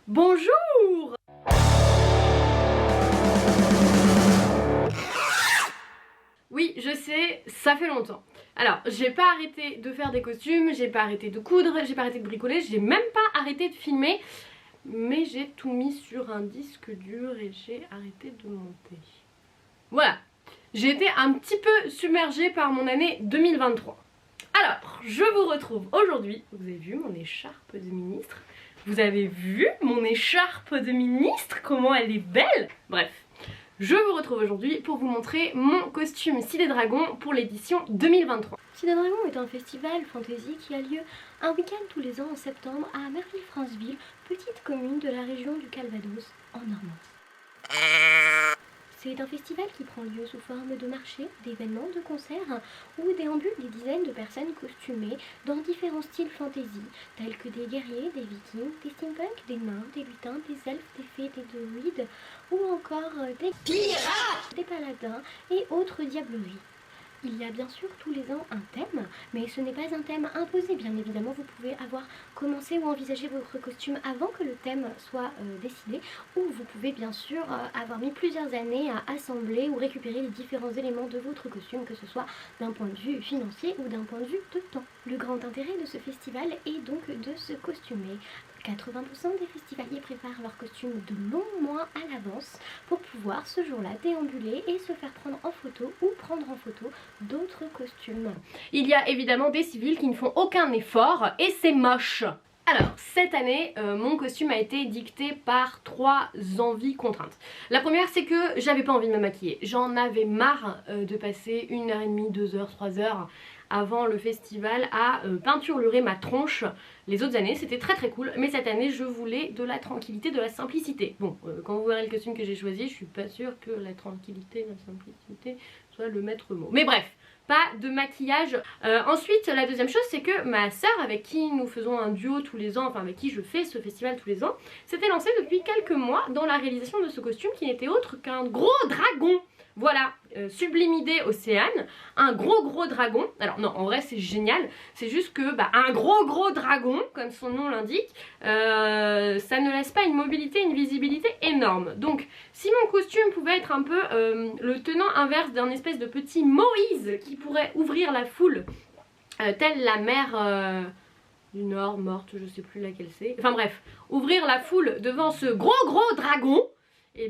Bonjour! Oui, je sais, ça fait longtemps. Alors, j'ai pas arrêté de faire des costumes, j'ai pas arrêté de coudre, j'ai pas arrêté de bricoler, j'ai même pas arrêté de filmer, mais j'ai tout mis sur un disque dur et j'ai arrêté de monter. Voilà, j'ai été un petit peu submergée par mon année 2023. Alors, je vous retrouve aujourd'hui, vous avez vu mon écharpe de ministre, vous avez vu mon écharpe de ministre, comment elle est belle. Bref. Je vous retrouve aujourd'hui pour vous montrer mon costume Cidé Dragon pour l'édition 2023. Cidé Dragon est un festival fantasy qui a lieu un week-end tous les ans en septembre à Merville-Franceville, petite commune de la région du Calvados, en Normandie. C'est un festival qui prend lieu sous forme de marché, d'événements, de concerts, où déambulent des dizaines de personnes costumées dans différents styles fantasy, tels que des guerriers, des vikings, des steampunk, des nains, des lutins, des elfes, des fées, des druides, ou encore des pirates, des paladins et autres diableries. Il y a bien sûr tous les ans un thème, mais ce n'est pas un thème imposé. Bien évidemment, vous pouvez avoir commencé ou envisagé votre costume avant que le thème soit décidé, ou vous pouvez bien sûr avoir mis plusieurs années à assembler ou récupérer les différents éléments de votre costume, que ce soit d'un point de vue financier ou d'un point de vue de temps. Le grand intérêt de ce festival est donc de se costumer. 80% des festivaliers préparent leurs costumes de longs mois à l'avance pour pouvoir ce jour-là déambuler et se faire prendre en photo ou prendre en photo d'autres costumes. Il y a évidemment des civils qui ne font aucun effort et c'est moche. Alors, cette année, mon costume a été dicté par 3 envies contraintes. La première, c'est que j'avais pas envie de me maquiller. J'en avais marre de passer 1h30, 2h, 3h avant le festival à peinturer ma tronche. Les autres années, c'était très cool, mais cette année, je voulais de la tranquillité, de la simplicité. Bon, quand vous verrez le costume que j'ai choisi, je suis pas sûre que la tranquillité, la simplicité soit le maître mot. Mais bref, pas de maquillage. Ensuite, la deuxième chose, c'est que ma sœur, avec qui nous faisons un duo tous les ans, enfin avec qui je fais ce festival tous les ans, s'était lancée depuis quelques mois dans la réalisation de ce costume qui n'était autre qu'un gros dragon. Voilà, Sublimidé Océane, un gros dragon. Alors non, en vrai c'est génial, c'est juste que un gros dragon, comme son nom l'indique, ça ne laisse pas une mobilité, une visibilité énorme. Donc si mon costume pouvait être un peu le tenant inverse d'un espèce de petit Moïse qui pourrait ouvrir la foule, telle la mer du Nord, morte, je sais plus laquelle c'est. Enfin bref, ouvrir la foule devant ce gros dragon, et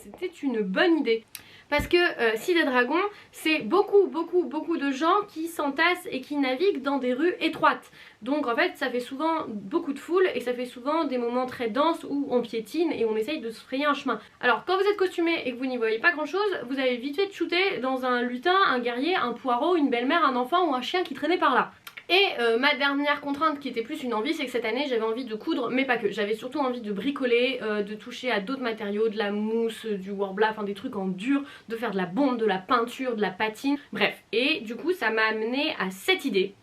c'était une bonne idée. Parce que Cidé Dragon, c'est beaucoup de gens qui s'entassent et qui naviguent dans des rues étroites. Donc en fait ça fait souvent beaucoup de foule et ça fait souvent des moments très denses où on piétine et on essaye de se frayer un chemin. Alors quand vous êtes costumé et que vous n'y voyez pas grand chose, vous avez vite fait de shooter dans un lutin, un guerrier, un poireau, une belle-mère, un enfant ou un chien qui traînait par là. Et ma dernière contrainte qui était plus une envie, c'est que cette année j'avais envie de coudre, mais pas que. J'avais surtout envie de bricoler, de toucher à d'autres matériaux, de la mousse, du Worbla, enfin des trucs en dur, de faire de la bombe, de la peinture, de la patine, bref. Et du coup ça m'a amené à cette idée,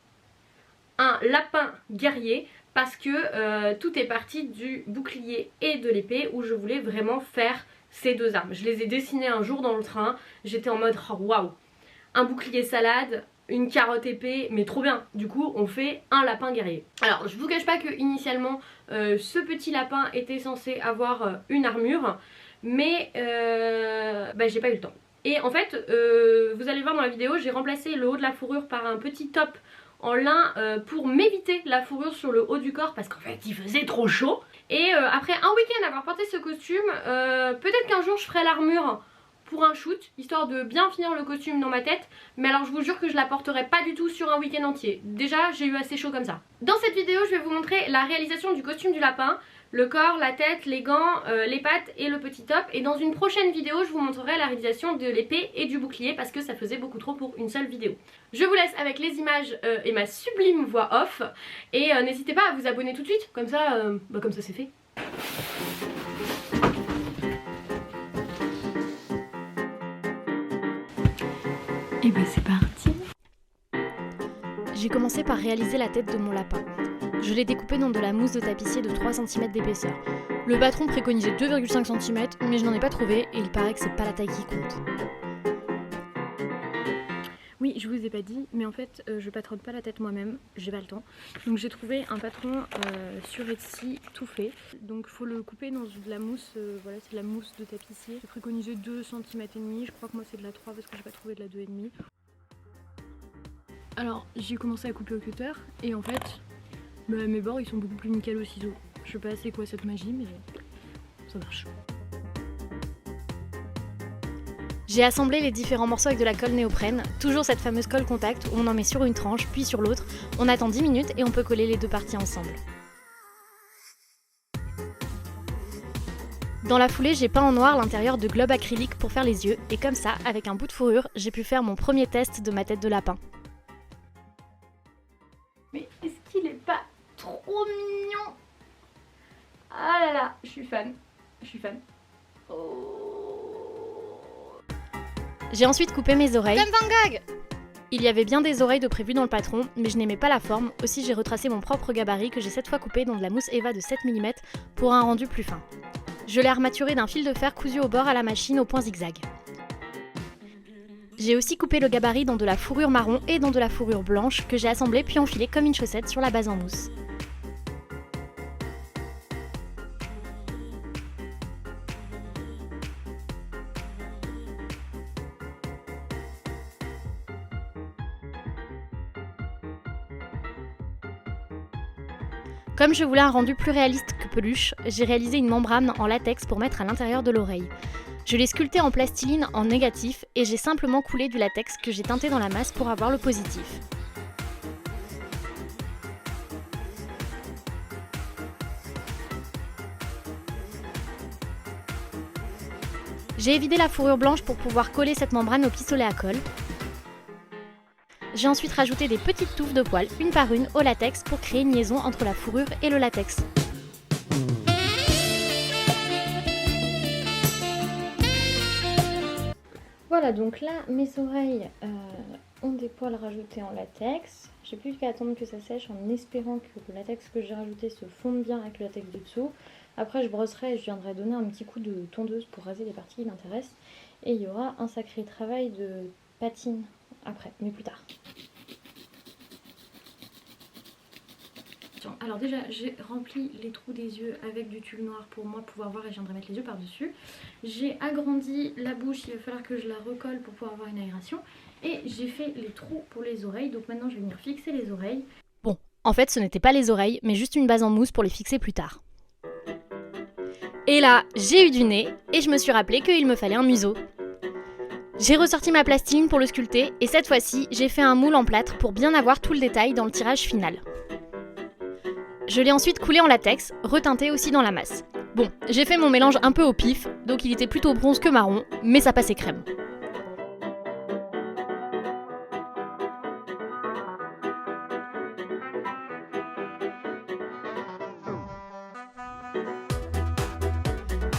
un lapin guerrier, parce que tout est parti du bouclier et de l'épée où je voulais vraiment faire ces deux armes. Je les ai dessinées un jour dans le train, j'étais en mode oh, waouh, un bouclier salade, une carotte épée, mais trop bien. Du coup on fait un lapin guerrier. Alors je vous cache pas que initialement ce petit lapin était censé avoir une armure, mais j'ai pas eu le temps. Et en fait vous allez voir dans la vidéo, j'ai remplacé le haut de la fourrure par un petit top en lin pour m'éviter la fourrure sur le haut du corps parce qu'en fait il faisait trop chaud. Et après un week-end avoir porté ce costume, peut-être qu'un jour je ferai l'armure pour un shoot, histoire de bien finir le costume dans ma tête. Mais alors je vous jure que je la porterai pas du tout sur un week-end entier. Déjà j'ai eu assez chaud comme ça. Dans cette vidéo je vais vous montrer la réalisation du costume du lapin, le corps, la tête, les gants, les pattes et le petit top. Et dans une prochaine vidéo je vous montrerai la réalisation de l'épée et du bouclier parce que ça faisait beaucoup trop pour une seule vidéo. Je vous laisse avec les images et ma sublime voix off. Et n'hésitez pas à vous abonner tout de suite, comme ça c'est fait. Et c'est parti. J'ai commencé par réaliser la tête de mon lapin. Je l'ai découpé dans de la mousse de tapissier de 3 cm d'épaisseur. Le patron préconisait 2,5 cm, mais je n'en ai pas trouvé et il paraît que c'est pas la taille qui compte. Oui, je vous ai pas dit, mais en fait je patronne pas la tête moi-même, j'ai pas le temps. Donc j'ai trouvé un patron sur Etsy tout fait. Donc faut le couper dans de la mousse, voilà c'est de la mousse de tapissier. J'ai préconisé 2 cm et demi, je crois que moi c'est de la 3 parce que j'ai pas trouvé de la 2,5. Alors j'ai commencé à couper au cutter et en fait mes bords ils sont beaucoup plus nickel au ciseau. Je sais pas c'est quoi cette magie mais ça marche. J'ai assemblé les différents morceaux avec de la colle néoprène, toujours cette fameuse colle contact où on en met sur une tranche puis sur l'autre, on attend 10 minutes et on peut coller les deux parties ensemble. Dans la foulée, j'ai peint en noir l'intérieur de globes acryliques pour faire les yeux et comme ça, avec un bout de fourrure, j'ai pu faire mon premier test de ma tête de lapin. Mais est-ce qu'il est pas trop mignon? Ah là là, je suis fan. Oh. J'ai ensuite coupé mes oreilles. Comme Van Gogh! Il y avait bien des oreilles de prévues dans le patron, mais je n'aimais pas la forme, aussi j'ai retracé mon propre gabarit que j'ai cette fois coupé dans de la mousse Eva de 7 mm pour un rendu plus fin. Je l'ai armaturé d'un fil de fer cousu au bord à la machine au point zigzag. J'ai aussi coupé le gabarit dans de la fourrure marron et dans de la fourrure blanche que j'ai assemblé puis enfilé comme une chaussette sur la base en mousse. Comme je voulais un rendu plus réaliste que peluche, j'ai réalisé une membrane en latex pour mettre à l'intérieur de l'oreille. Je l'ai sculpté en plastiline en négatif et j'ai simplement coulé du latex que j'ai teinté dans la masse pour avoir le positif. J'ai évidé la fourrure blanche pour pouvoir coller cette membrane au pistolet à colle. J'ai ensuite rajouté des petites touffes de poils, une par une, au latex pour créer une liaison entre la fourrure et le latex. Voilà, donc là, mes oreilles ont des poils rajoutés en latex. J'ai plus qu'à attendre que ça sèche en espérant que le latex que j'ai rajouté se fonde bien avec le latex de dessous. Après, je brosserai et je viendrai donner un petit coup de tondeuse pour raser les parties qui m'intéressent. Et il y aura un sacré travail de patine après, mais plus tard. Alors déjà, j'ai rempli les trous des yeux avec du tulle noir pour moi pouvoir voir et je viendrai mettre les yeux par-dessus. J'ai agrandi la bouche, il va falloir que je la recolle pour pouvoir avoir une aération. Et j'ai fait les trous pour les oreilles, donc maintenant je vais venir fixer les oreilles. Bon, en fait ce n'était pas les oreilles, mais juste une base en mousse pour les fixer plus tard. Et là, j'ai eu du nez et je me suis rappelé qu'il me fallait un museau. J'ai ressorti ma plastiline pour le sculpter et cette fois-ci, j'ai fait un moule en plâtre pour bien avoir tout le détail dans le tirage final. Je l'ai ensuite coulé en latex, reteinté aussi dans la masse. Bon, j'ai fait mon mélange un peu au pif, donc il était plutôt bronze que marron, mais ça passait crème.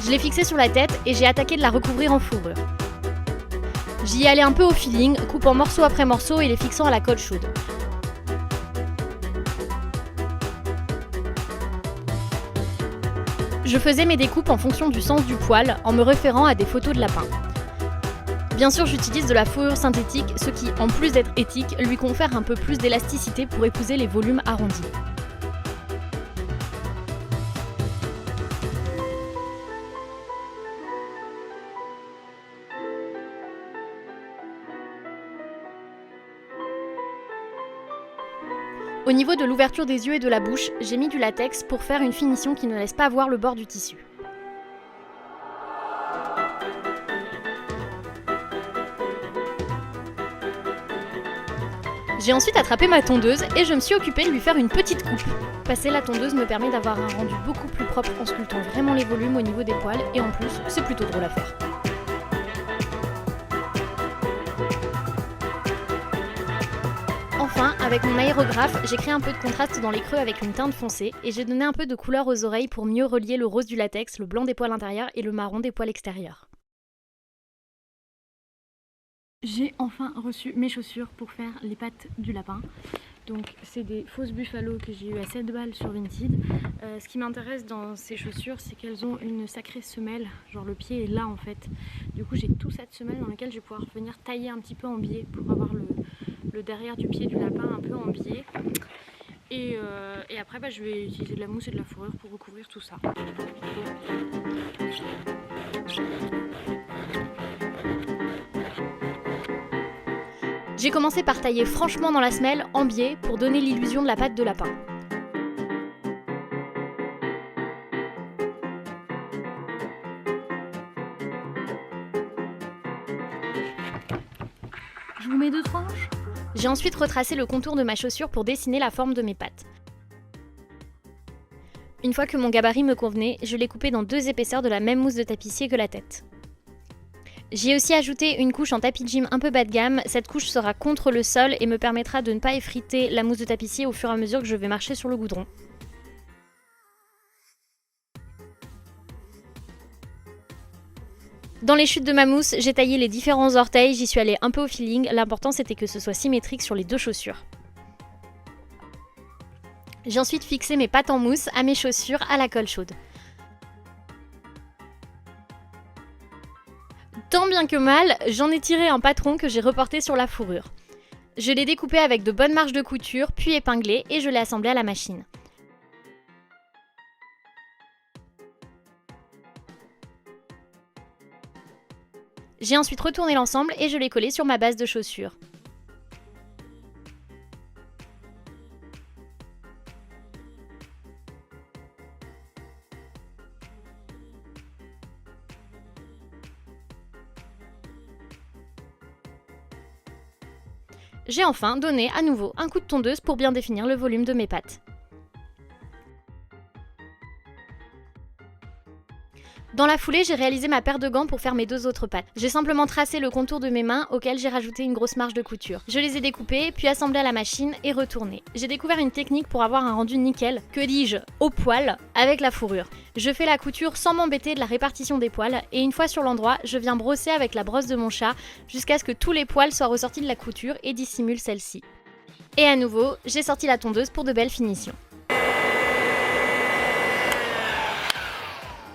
Je l'ai fixé sur la tête et j'ai attaqué de la recouvrir en fourrure. J'y allais un peu au feeling, coupant morceau après morceau et les fixant à la colle chaude. Je faisais mes découpes en fonction du sens du poil, en me référant à des photos de lapins. Bien sûr, j'utilise de la fourrure synthétique, ce qui, en plus d'être éthique, lui confère un peu plus d'élasticité pour épouser les volumes arrondis. Au niveau de l'ouverture des yeux et de la bouche, j'ai mis du latex pour faire une finition qui ne laisse pas voir le bord du tissu. J'ai ensuite attrapé ma tondeuse et je me suis occupée de lui faire une petite coupe. Passer la tondeuse me permet d'avoir un rendu beaucoup plus propre en sculptant vraiment les volumes au niveau des poils et en plus, c'est plutôt drôle à faire. Enfin, avec mon aérographe, j'ai créé un peu de contraste dans les creux avec une teinte foncée et j'ai donné un peu de couleur aux oreilles pour mieux relier le rose du latex, le blanc des poils intérieurs et le marron des poils extérieurs. J'ai enfin reçu mes chaussures pour faire les pattes du lapin. Donc c'est des fausses buffalo que j'ai eu à 7 balles sur Vinted. Ce qui m'intéresse dans ces chaussures, c'est qu'elles ont une sacrée semelle, genre le pied est là en fait. Du coup j'ai tout cette semelle dans laquelle je vais pouvoir venir tailler un petit peu en biais pour avoir le derrière du pied du lapin un peu en biais. Et après je vais utiliser de la mousse et de la fourrure pour recouvrir tout ça. J'ai commencé par tailler franchement dans la semelle, en biais, pour donner l'illusion de la patte de lapin. Je vous mets 2 tranches. J'ai ensuite retracé le contour de ma chaussure pour dessiner la forme de mes pattes. Une fois que mon gabarit me convenait, je l'ai coupé dans 2 épaisseurs de la même mousse de tapissier que la tête. J'ai aussi ajouté une couche en tapis de gym un peu bas de gamme. Cette couche sera contre le sol et me permettra de ne pas effriter la mousse de tapissier au fur et à mesure que je vais marcher sur le goudron. Dans les chutes de ma mousse, j'ai taillé les différents orteils, j'y suis allée un peu au feeling, l'important c'était que ce soit symétrique sur les 2 chaussures. J'ai ensuite fixé mes pattes en mousse à mes chaussures à la colle chaude. Tant bien que mal, j'en ai tiré un patron que j'ai reporté sur la fourrure. Je l'ai découpé avec de bonnes marges de couture, puis épinglé et je l'ai assemblé à la machine. J'ai ensuite retourné l'ensemble et je l'ai collé sur ma base de chaussures. J'ai enfin donné à nouveau un coup de tondeuse pour bien définir le volume de mes pattes. Dans la foulée, j'ai réalisé ma paire de gants pour faire mes 2 autres pattes. J'ai simplement tracé le contour de mes mains auquel j'ai rajouté une grosse marge de couture. Je les ai découpées, puis assemblées à la machine et retournées. J'ai découvert une technique pour avoir un rendu nickel, que dis-je, au poil, avec la fourrure. Je fais la couture sans m'embêter de la répartition des poils et une fois sur l'endroit, je viens brosser avec la brosse de mon chat jusqu'à ce que tous les poils soient ressortis de la couture et dissimulent celle-ci. Et à nouveau, j'ai sorti la tondeuse pour de belles finitions.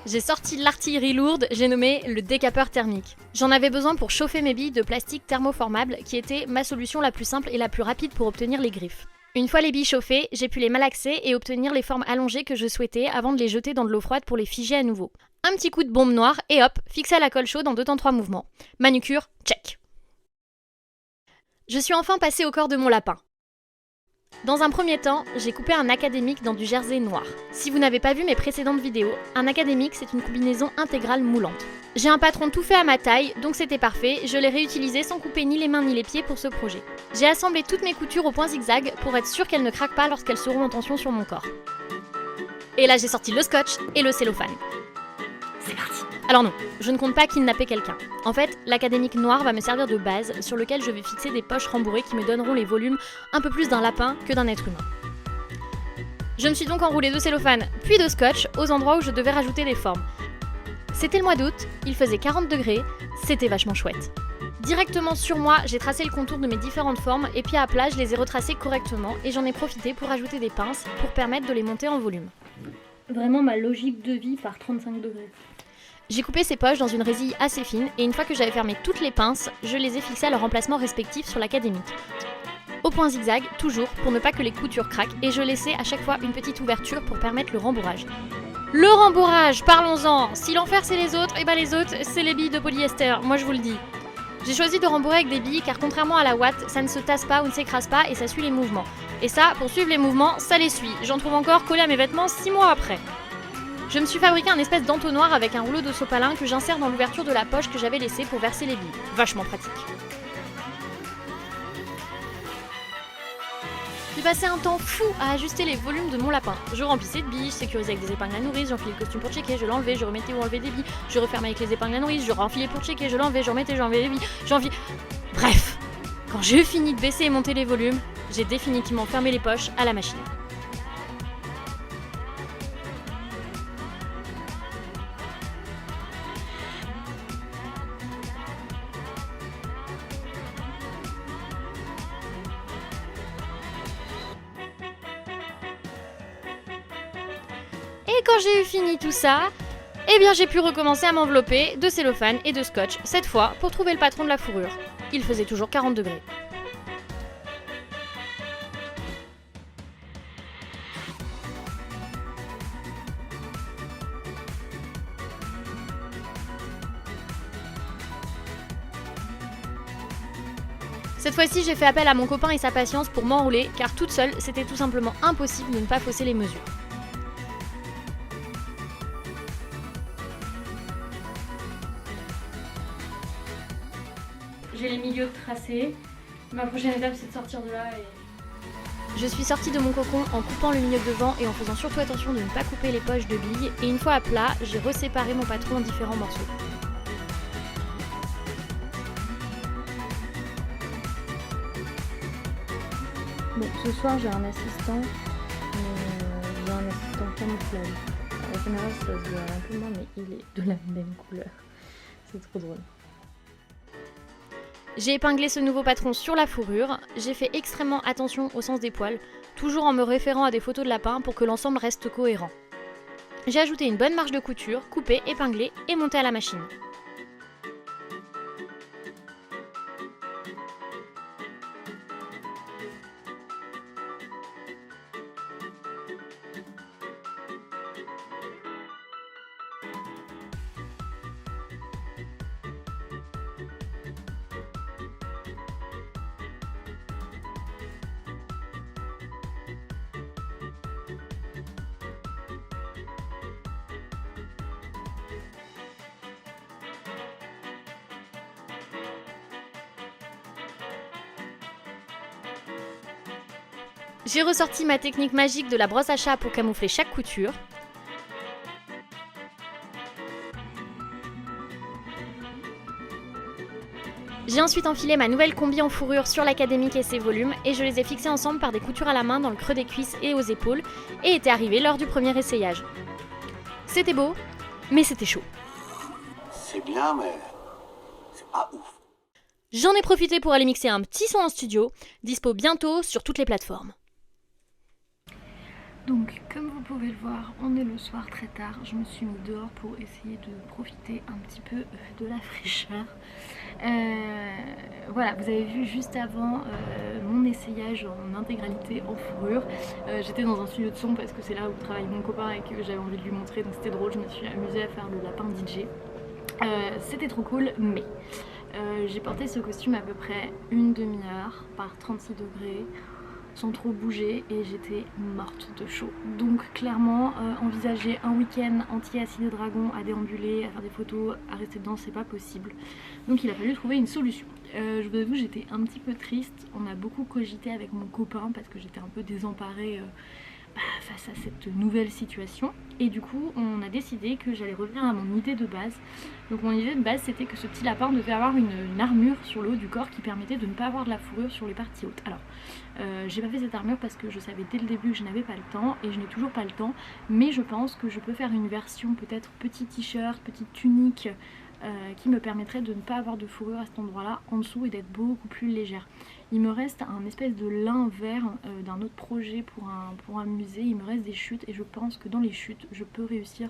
J'ai sorti l'artillerie lourde, j'ai nommé le décapeur thermique. J'en avais besoin pour chauffer mes billes de plastique thermoformable qui était ma solution la plus simple et la plus rapide pour obtenir les griffes. Une fois les billes chauffées, j'ai pu les malaxer et obtenir les formes allongées que je souhaitais avant de les jeter dans de l'eau froide pour les figer à nouveau. Un petit coup de bombe noire et hop, fixé à la colle chaude en 2 temps 3 mouvements. Manucure, check. Je suis enfin passée au corps de mon lapin. Dans un premier temps, j'ai coupé un académique dans du jersey noir. Si vous n'avez pas vu mes précédentes vidéos, un académique c'est une combinaison intégrale moulante. J'ai un patron tout fait à ma taille, donc c'était parfait, je l'ai réutilisé sans couper ni les mains ni les pieds pour ce projet. J'ai assemblé toutes mes coutures au point zigzag pour être sûre qu'elles ne craquent pas lorsqu'elles seront en tension sur mon corps. Et là j'ai sorti le scotch et le cellophane. C'est parti. Alors non, je ne compte pas kidnapper quelqu'un. En fait, l'académique noir va me servir de base sur lequel je vais fixer des poches rembourrées qui me donneront les volumes un peu plus d'un lapin que d'un être humain. Je me suis donc enroulé de cellophane puis de scotch aux endroits où je devais rajouter des formes. C'était le mois d'août, il faisait 40 degrés, c'était vachement chouette. Directement sur moi, j'ai tracé le contour de mes différentes formes et puis à plat, je les ai retracées correctement et j'en ai profité pour ajouter des pinces pour permettre de les monter en volume. Vraiment ma logique de vie par 35 degrés. J'ai coupé ces poches dans une résille assez fine et une fois que j'avais fermé toutes les pinces, je les ai fixées à leur emplacement respectif sur l'académique. Au point zigzag, toujours, pour ne pas que les coutures craquent, et je laissais à chaque fois une petite ouverture pour permettre le rembourrage. Le rembourrage, parlons-en. Si l'enfer c'est les autres, et bah les autres c'est les billes de polyester, moi je vous le dis. J'ai choisi de rembourrer avec des billes car contrairement à la ouate, ça ne se tasse pas ou ne s'écrase pas et ça suit les mouvements. Et ça, pour suivre les mouvements, ça les suit. J'en trouve encore collé à mes vêtements 6 mois après. Je me suis fabriqué un espèce d'entonnoir avec un rouleau de sopalin que j'insère dans l'ouverture de la poche que j'avais laissée pour verser les billes. Vachement pratique. J'ai passé un temps fou à ajuster les volumes de mon lapin. Je remplissais de billes, je sécurisais avec des épingles à nourrice, j'enfilais le costume pour checker, je l'enlevais, je remettais ou enlevais des billes, je refermais avec les épingles à nourrice, je renfilais pour checker, je l'enlevais, je remettais, j'enlevais les billes, j'enfilais... Bref, quand j'ai fini de baisser et monter les volumes, j'ai définitivement fermé les poches à la machine. Et quand j'ai eu fini tout ça, eh bien j'ai pu recommencer à m'envelopper de cellophane et de scotch, cette fois pour trouver le patron de la fourrure. Il faisait toujours 40 degrés. Cette fois-ci, j'ai fait appel à mon copain et sa patience pour m'enrouler, car toute seule, c'était tout simplement impossible de ne pas fausser les mesures. J'ai les milieux tracés. Ma prochaine étape, c'est de sortir de là et... Je suis sortie de mon cocon en coupant le milieu de devant et en faisant surtout attention de ne pas couper les poches de billes, et une fois à plat, j'ai reséparé mon patron en différents morceaux. Bon, ce soir j'ai un assistant, camouflage. En général ça se voit un peu moins, mais il est de la même couleur. C'est trop drôle. J'ai épinglé ce nouveau patron sur la fourrure, j'ai fait extrêmement attention au sens des poils, toujours en me référant à des photos de lapin pour que l'ensemble reste cohérent. J'ai ajouté une bonne marge de couture, coupé, épinglé et monté à la machine. J'ai ressorti ma technique magique de la brosse à chat pour camoufler chaque couture. J'ai ensuite enfilé ma nouvelle combi en fourrure sur l'académique et ses volumes, et je les ai fixés ensemble par des coutures à la main dans le creux des cuisses et aux épaules, et était arrivé l'heure du premier essayage. C'était beau, mais c'était chaud. C'est bien, mais c'est pas ouf. J'en ai profité pour aller mixer un petit son en studio, dispo bientôt sur toutes les plateformes. Donc, comme vous pouvez le voir, on est le soir très tard. Je me suis mis dehors pour essayer de profiter un petit peu de la fraîcheur. Voilà, vous avez vu juste avant mon essayage en intégralité en fourrure. J'étais dans un studio de son parce que c'est là où travaille mon copain et que j'avais envie de lui montrer, donc c'était drôle. Je me suis amusée à faire le lapin DJ. C'était trop cool, mais j'ai porté ce costume à peu près une demi-heure par 36 degrés. Sans trop bouger, et j'étais morte de chaud. Donc clairement, envisager un week-end entier assis de dragon, à déambuler, à faire des photos, à rester dedans, c'est pas possible. Donc il a fallu trouver une solution. Je vous avoue, j'étais un petit peu triste. On a beaucoup cogité avec mon copain parce que j'étais un peu désemparée face à cette nouvelle situation, et du coup on a décidé que j'allais revenir à mon idée de base. Donc mon idée de base, c'était que ce petit lapin devait avoir une armure sur le haut du corps qui permettait de ne pas avoir de la fourrure sur les parties hautes. Alors j'ai pas fait cette armure parce que je savais dès le début que je n'avais pas le temps, et je n'ai toujours pas le temps, mais je pense que je peux faire une version peut-être petit t-shirt, petite tunique qui me permettrait de ne pas avoir de fourrure à cet endroit là en dessous et d'être beaucoup plus légère. Il me reste un espèce de lin vert d'un autre projet pour un musée. Il me reste des chutes, et je pense que dans les chutes je peux réussir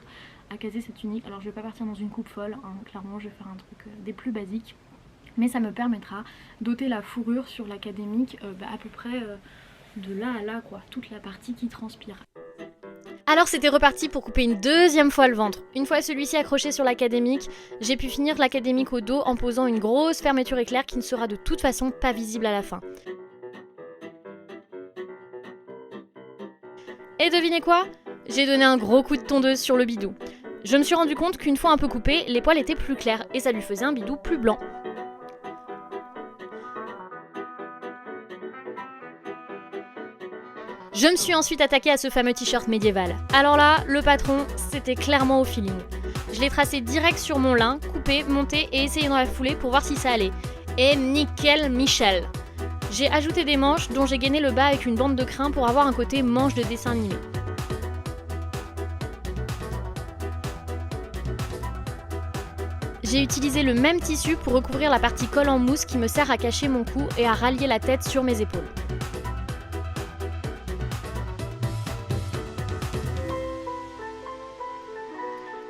à caser cette tunique. Alors je vais pas partir dans une coupe folle, hein, clairement je vais faire un truc des plus basiques, mais ça me permettra d'ôter la fourrure sur l'académique à peu près de là à là, quoi, toute la partie qui transpire. Alors c'était reparti pour couper une deuxième fois le ventre. Une fois celui-ci accroché sur l'académique, j'ai pu finir l'académique au dos en posant une grosse fermeture éclair qui ne sera de toute façon pas visible à la fin. Et devinez quoi ? J'ai donné un gros coup de tondeuse sur le bidou. Je me suis rendu compte qu'une fois un peu coupé, les poils étaient plus clairs et ça lui faisait un bidou plus blanc. Je me suis ensuite attaquée à ce fameux t-shirt médiéval. Alors là, le patron, c'était clairement au feeling. Je l'ai tracé direct sur mon lin, coupé, monté et essayé dans la foulée pour voir si ça allait. Et nickel Michel. J'ai ajouté des manches dont j'ai gainé le bas avec une bande de crin pour avoir un côté manche de dessin animé. J'ai utilisé le même tissu pour recouvrir la partie colle en mousse qui me sert à cacher mon cou et à rallier la tête sur mes épaules.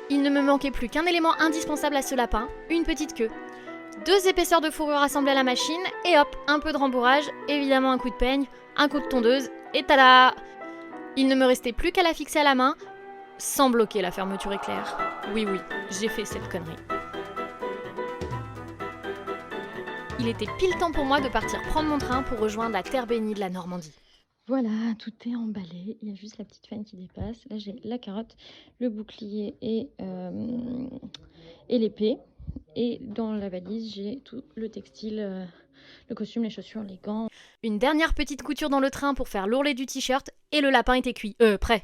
Il ne me manquait plus qu'un élément indispensable à ce lapin, une petite queue. 2 épaisseurs de fourrure assemblées à la machine, et hop, un peu de rembourrage, évidemment un coup de peigne, un coup de tondeuse, et tada! Il ne me restait plus qu'à la fixer à la main, sans bloquer la fermeture éclair. Oui, j'ai fait cette connerie. Il était pile temps pour moi de partir prendre mon train pour rejoindre la terre bénie de la Normandie. Voilà, tout est emballé, il y a juste la petite fan qui dépasse. Là j'ai la carotte, le bouclier et l'épée. Et dans la valise j'ai tout le textile, le costume, les chaussures, les gants. Une dernière petite couture dans le train pour faire l'ourlet du t-shirt et le lapin était cuit. Prêt.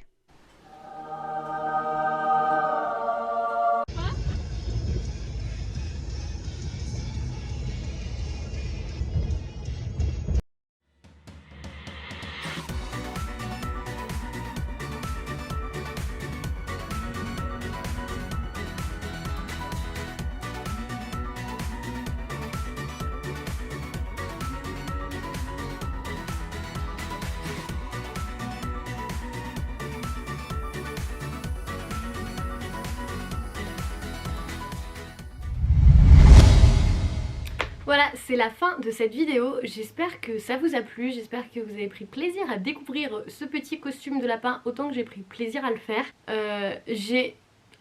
Voilà, c'est la fin de cette vidéo. J'espère que ça vous a plu, j'espère que vous avez pris plaisir à découvrir ce petit costume de lapin autant que j'ai pris plaisir à le faire. J'ai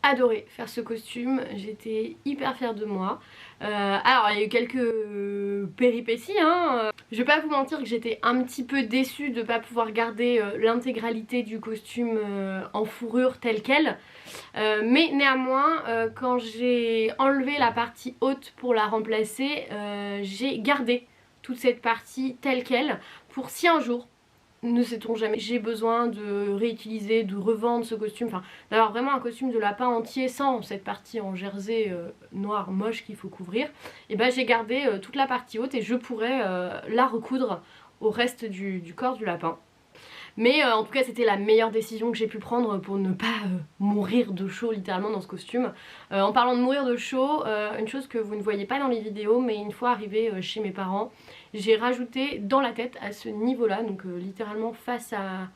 adoré faire ce costume, j'étais hyper fière de moi. Alors il y a eu quelques péripéties, hein. Je vais pas vous mentir que j'étais un petit peu déçue de pas pouvoir garder l'intégralité du costume en fourrure tel quel. Mais néanmoins quand j'ai enlevé la partie haute pour la remplacer, j'ai gardé toute cette partie telle quelle pour si un jour, ne sait-on jamais, j'ai besoin de réutiliser, de revendre ce costume, enfin d'avoir vraiment un costume de lapin entier sans cette partie en jersey noir moche qu'il faut couvrir, et ben j'ai gardé toute la partie haute et je pourrais la recoudre au reste du corps du lapin. Mais en tout cas c'était la meilleure décision que j'ai pu prendre pour ne pas mourir de chaud littéralement dans ce costume. En parlant de mourir de chaud, une chose que vous ne voyez pas dans les vidéos, mais une fois arrivée chez mes parents, j'ai rajouté dans la tête à ce niveau là, donc littéralement face à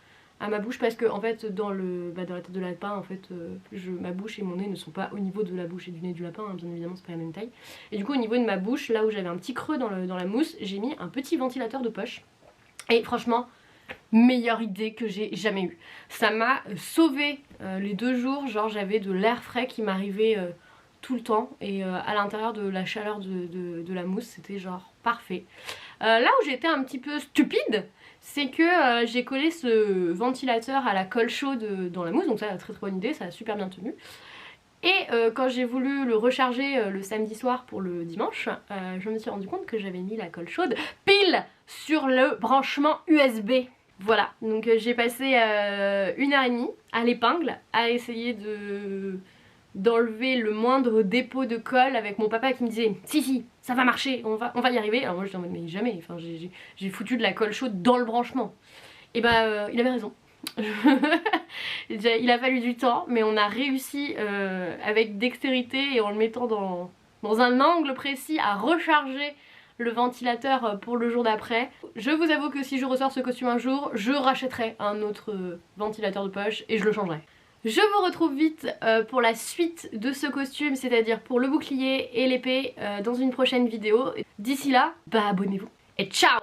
ma bouche, parce que en fait dans la tête de lapin en fait ma bouche et mon nez ne sont pas au niveau de la bouche et du nez du lapin, hein, bien évidemment c'est pas la même taille. Et du coup au niveau de ma bouche, là où j'avais un petit creux dans la mousse, j'ai mis un petit ventilateur de poche. Et franchement, meilleure idée que j'ai jamais eue. Ça m'a sauvé les 2 jours, genre j'avais de l'air frais qui m'arrivait tout le temps et à l'intérieur de la chaleur de la mousse, c'était genre parfait. Là où j'étais un petit peu stupide, c'est que j'ai collé ce ventilateur à la colle chaude dans la mousse, donc ça très très bonne idée, ça a super bien tenu. Et quand j'ai voulu le recharger le samedi soir pour le dimanche, je me suis rendu compte que j'avais mis la colle chaude pile sur le branchement USB. Voilà, donc j'ai passé 1h30 à l'épingle à essayer d'enlever le moindre dépôt de colle avec mon papa qui me disait si ça va marcher, on va y arriver. Alors moi j'étais en mode mais jamais, enfin j'ai foutu de la colle chaude dans le branchement. Et bah il avait raison. Il a fallu du temps, mais on a réussi avec dextérité et en le mettant dans un angle précis à recharger le ventilateur pour le jour d'après. Je vous avoue que si je ressors ce costume un jour, je rachèterai un autre ventilateur de poche et je le changerai. Je vous retrouve vite pour la suite de ce costume, c'est-à-dire pour le bouclier et l'épée dans une prochaine vidéo. D'ici là, bah abonnez-vous et ciao!